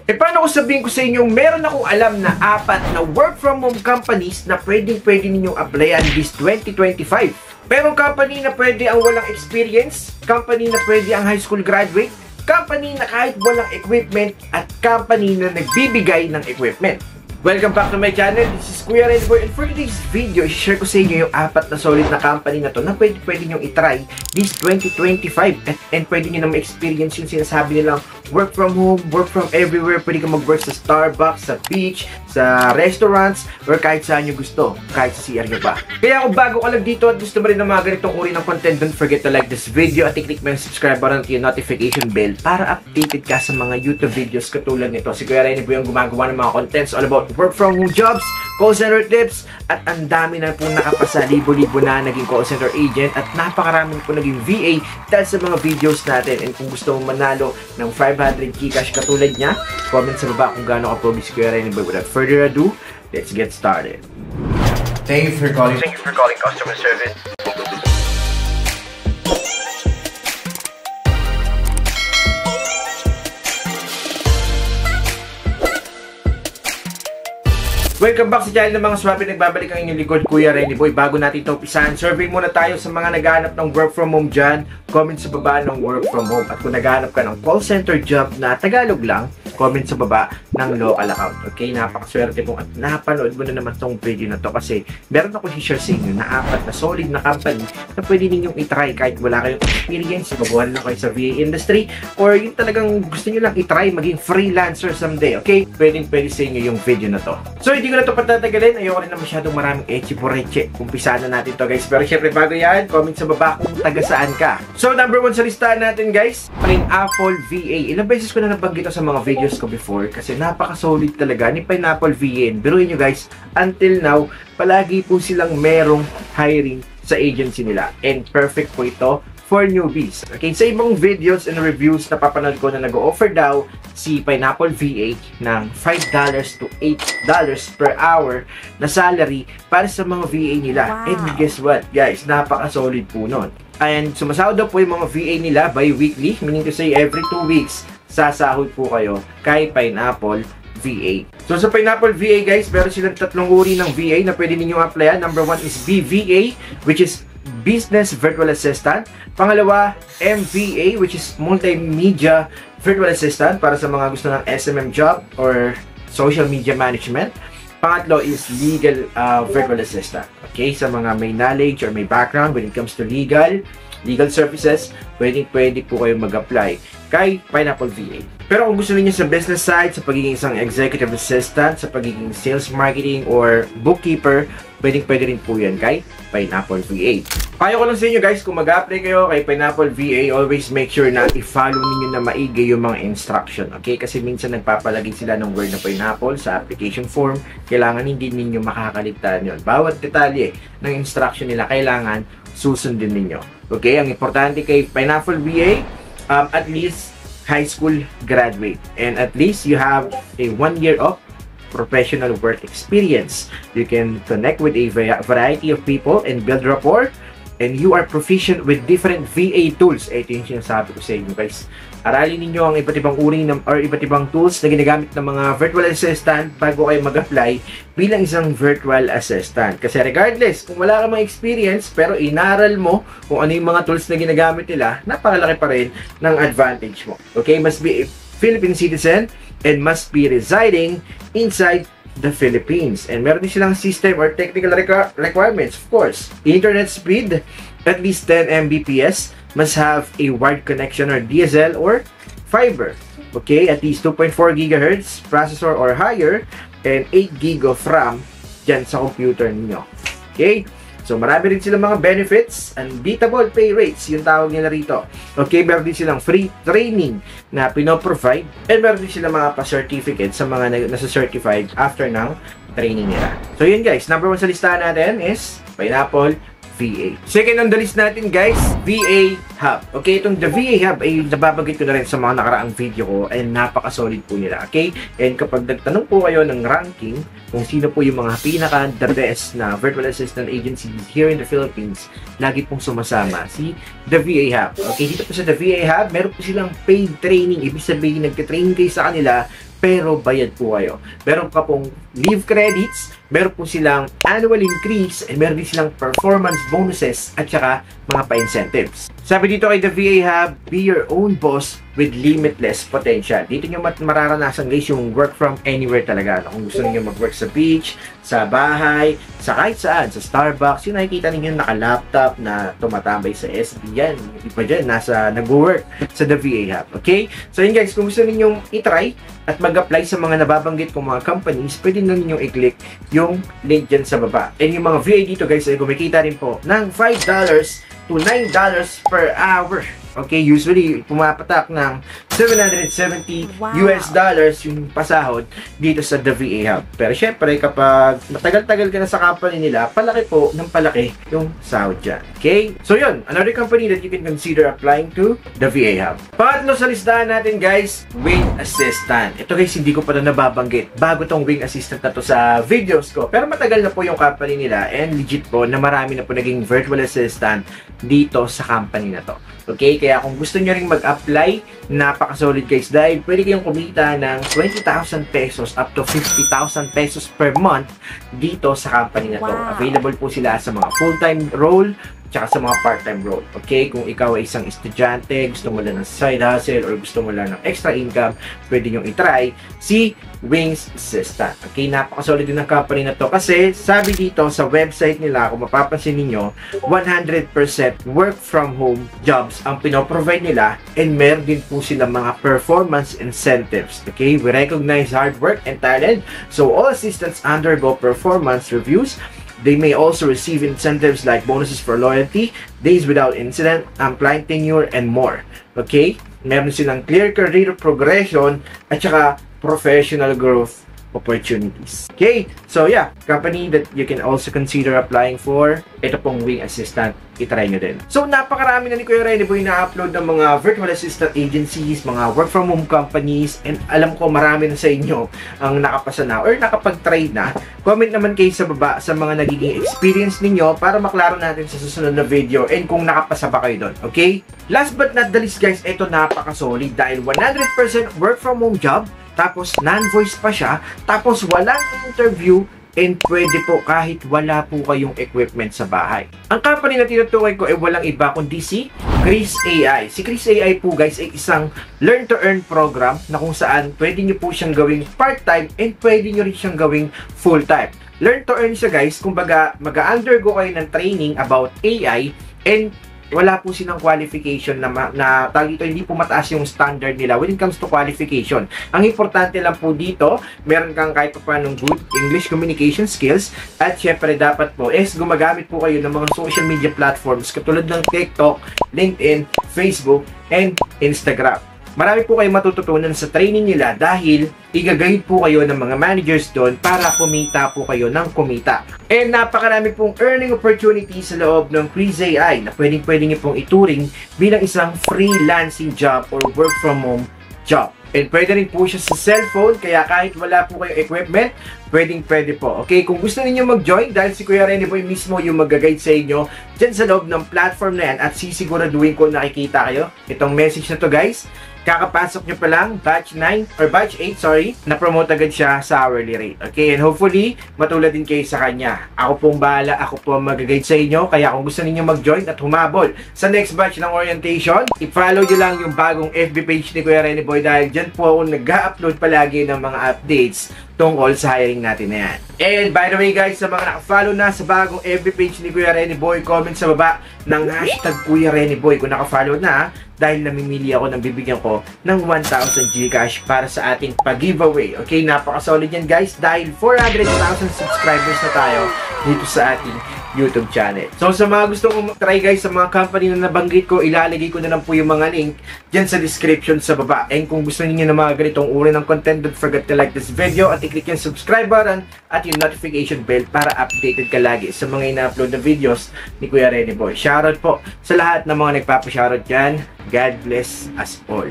E paano ko sabihin ko sa inyo, meron akong alam na 4 na work from home companies na pwede ninyong applyan this 2025. Merong company na pwede ang walang experience, company na pwede ang high school graduate, company na kahit walang equipment, at company na nagbibigay ng equipment. Welcome back to my channel. This is Kuya Renboy, and for today's video, i-share ko sa inyo yung 4 na solid na company na to na pwede nyong itry this 2025 and pwede nyo na ma-experience yung sinasabi nilang work from home, work from everywhere. Pwede ka mag-work sa Starbucks, sa beach, sa restaurants, or kahit saan nyo gusto, kahit sa CR nyo pa. Kaya kung bago ka lang dito at gusto mo rin ng mga ganitong uri ng content, don't forget to like this video at i-click mo yung subscribe button at yung notification bell para updated ka sa mga YouTube videos katulad nito. Si Kuya Renboy yung gumagawa ng mga contents all about work from home jobs, call center tips, at ang dami na po nakapasa, libo-libo na naging call center agent at napakarami po naging VA dahil sa mga videos natin. And kung gusto mong manalo ng 500 Gcash katulad niya, comment sa baba kung gaano ka-pogi si Kuya Renboy. Without further ado, let's get started. Thank you for calling customer service. Welcome back sa channel ng mga swabe. Nagbabalik ang inyong likod, Kuya Renboy. Bago natin ito umpisahan, survey muna tayo sa mga naghahanap ng work from home dyan. Comment sa baba ng work from home. At kung naghahanap ka ng call center job na Tagalog lang, comment sa baba ng local account. Okay? Napakaswerte po at napanood mo na naman tong video na to kasi meron ako i-share sa inyo na 4 na solid na company na pwede ninyong itry kahit wala kayong experience, baguhan lang kayo sa VA industry, or yung talagang gusto nyo lang itry maging freelancer someday. Okay? Pwede sa inyo yung video na to. So, hindi ko na ito patatagalin. Ayoko rin na masyadong maraming echi-poreche. Umpisahan na natin to, guys. Pero syempre, bago yan, comment sa baba kung taga saan ka. So, number 1 sa listahan natin, guys, Pineapple VA. Ilang beses ko na nabanggit ito sa mga videos ko before kasi napaka-solid talaga ni Pineapple VA. Biruin nyo, guys, until now, palagi po silang merong hiring sa agency nila. And perfect po ito for newbies. Okay, sa ibang videos and reviews na papanood ko na nag-o-offer daw si Pineapple VA ng $5 to $8 per hour na salary para sa mga VA nila. Wow. And guess what, guys? Napaka-solid po nun. And sumasahod daw po yung mga VA nila bi-weekly, meaning to say every 2 weeks, sasahod po kayo kay Pineapple VA. So sa Pineapple VA, guys, meron silang 3 uri ng VA na pwede ninyong applyan. Number 1 is BVA, which is Business Virtual Assistant. Pangalawa, MVA, which is Multimedia Virtual Assistant para sa mga gusto ng SMM job or Social Media Management. Pangatlo is Legal Virtual Assistant. Okay, sa mga may knowledge or may background when it comes to legal services, pwede po kayo mag-apply kay Pineapple VA. Pero kung gusto niyo sa business side, sa pagiging isang executive assistant, sa pagiging sales marketing or bookkeeper, pwede rin po yan kay Pineapple VA. Payo ko lang sa inyo, guys, kung mag-apply kayo kay Pineapple VA, always make sure na i-follow niyo na maigi yung mga instruction. Okay? Kasi minsan nagpapalagay sila ng word na pineapple sa application form. Kailangan hindi ninyo makakaligtaan yun. Bawat detalye ng instruction nila, kailangan susundin ninyo. Okay? Ang importante kay Pineapple VA, at least high school graduate, and at least you have a 1 year of professional work experience. You can connect with a variety of people and build rapport, and you are proficient with different VA tools. Ito yung sinasabi ko sa inyo, guys. Aralin ninyo ang iba't ibang uri or iba't ibang tools na ginagamit ng mga virtual assistant bago kayo mag-apply bilang isang virtual assistant. Kasi regardless, kung wala ka mga experience pero inaral mo kung ano yung mga tools na ginagamit nila, napakalaki pa rin ng advantage mo. Okay? Must be a Philippine citizen and must be residing inside the Philippines. And meron din silang system or technical requirements, of course. Internet speed, at least 10 Mbps. Must have a wired connection or DSL or fiber. Okay, at least 2.4 GHz processor or higher, and 8 GB of RAM dyan sa computer ninyo. Okay, so marami rin silang mga benefits. Unbeatable pay rates, yung tawag nila rito. Okay, meron din silang free training na pinoprovide, and meron din silang mga pa-certificate sa mga nasa-certified after ng training nila. So yun, guys, number 1 sa listahan natin is Pineapple VA. Second on the list natin, guys, VA Hub. Okay, itong the VA Hub ay nababanggit ko na rin sa mga nakaraang video ko, and napaka-solid po nila. Okay, and kapag nagtanong po kayo ng ranking kung sino po yung mga pinaka-the best na virtual assistant agencies here in the Philippines, lagi pong sumasama si the VA Hub. Okay, dito po sa the VA Hub, meron po silang paid training. Ibig sabihin, nagka-train kayo sa kanila pero bayad po kayo. Meron ka pong leave credits, meron po silang annual increase, and meron din silang performance bonuses at saka mga pa-incentives. Sabi dito kay The VA Hub, be your own boss with limitless potential. Dito nyo mararanasan guys yung work from anywhere talaga. Kung gusto niyo mag-work sa beach, sa bahay, sa kahit saan, sa Starbucks, yung nakikita ninyo naka-laptop na tumatambay sa SB yan. Hindi pa dyan, nag-work sa The VA Hub. Okay? So yun guys, kung gusto ninyong itry at mag-apply sa mga nababanggit kong mga companies, pwede na ninyong i-click yung link dyan sa baba. And yung mga VA dito guys ay kumikita rin po ng $5 to $9 per hour. Okay, usually pumapatak ng $770 US dollars yung pasahod dito sa The VA Hub. Pero syempre, kapag matagal-tagal ka na sa company nila, palaki po ng palaki yung sahod dyan. Okay? So yun, another company that you can consider applying to, The VA Hub. Pangatlo sa listahan natin guys, Wing Assistant. Ito guys, hindi ko pa na nababanggit. Bago tong Wing Assistant na to sa videos ko. Pero matagal na po yung company nila and legit po na marami na po naging virtual assistant dito sa company na to. Okay, kaya kung gusto nyo ring mag-apply, napaka-solid guys dahil pwede kayong kumita ng 20,000 pesos up to 50,000 pesos per month dito sa company na to. Available po sila sa mga full-time role tsaka sa mga part-time role. Okay, kung ikaw ay isang estudyante, gusto mo lang ng side hustle or gusto mo lang ng extra income, pwede nyo itry si Wings Assistant. Okay, napaka-solid din ng company na to kasi sabi dito sa website nila, kung mapapansin ninyo, 100% work from home jobs ang pinoprovide nila and meron din po sila mga performance incentives. Okay, we recognize hard work and talent, so all assistants undergo performance reviews. They may also receive incentives like bonuses for loyalty, days without incident, client tenure, and more. Okay? Meron silang clear career progression at saka professional growth opportunities. Okay? So yeah, company that you can also consider applying for, ito pong Wing Assistant, itry nyo din. So napakarami na ni Kuya Rene Boy na-upload ng mga virtual assistant agencies, mga work from home companies, and alam ko marami na sa inyo ang nakapasa na or nakapag-try na. Comment naman kayo sa baba sa mga nagiging experience ninyo para maklaro natin sa susunod na video and kung nakapasa ba kayo doon. Okay? Last but not the least guys, ito napaka-solid dahil 100% work from home job, tapos non-voice pa siya, tapos walang interview, and pwede po kahit wala po kayong equipment sa bahay. Ang company na tinutukoy ko ay walang iba kundi si Chris AI. Si Chris AI po guys ay isang learn to earn program na kung saan pwede nyo po siyang gawing part-time and pwede nyo rin siyang gawing full-time. Learn to earn siya guys, kumbaga mag-undergo kayo ng training about AI and wala po silang qualification na tawag dito, hindi po mataas yung standard nila when it comes to qualification. Ang importante lang po dito, meron kang kahit pa paanong good English communication skills at syempre dapat po is gumagamit po kayo ng mga social media platforms katulad ng TikTok, LinkedIn, Facebook, and Instagram. Marami po kayong matututunan sa training nila dahil i-guide po kayo ng mga managers doon para kumita po kayo ng kumita. And napakarami pong earning opportunities sa loob ng Chris AI na pwedeng nyo pong ituring bilang isang freelancing job or work from home job. And pwede rin po siya sa cellphone, kaya kahit wala po kayong equipment, pwede po. Okay, kung gusto niyo mag-join, dahil si Kuya Rene Boy mismo yung mag-guide sa inyo dyan sa loob ng platform na yan at sisiguraduhin ko nakikita kayo. Itong message na to guys, kakapasok nyo pa lang, batch 9, or batch 8, sorry, na-promote agad siya sa hourly rate. Okay, and hopefully, matulad din kayo sa kanya. Ako pong bahala, ako po mag-guide sa inyo, kaya kung gusto niyo mag-join at humabol sa next batch ng orientation, i-follow nyo lang yung bagong FB page ni Kuya Rene Boy dahil dyan po ako nag-upload palagi ng mga updates tungkol sa hiring natin na yan. And by the way guys, sa mga nakafollow na sa bagong FB page ni Kuya Rene Boy, comment sa baba ng hashtag Kuya Rene Boy kung nakafollow na, dahil namimili ako ng bibigyan ko ng 1,000 Gcash para sa ating pag-giveaway. Okay, napaka-solid yan guys dahil 400,000 subscribers na tayo dito sa ating YouTube channel. So sa mga gusto kong try guys sa mga company na nabanggit ko, ilalagay ko na lang po yung mga link dyan sa description sa baba. And kung gusto niyo ng mga ganitong uri ng content, don't forget to like this video at i-click yung subscribe button at yung notification bell para updated ka lagi sa mga ina-upload na videos ni Kuya Rene Boy. Shoutout po sa lahat ng mga nagpapa-shoutout dyan. God bless us all.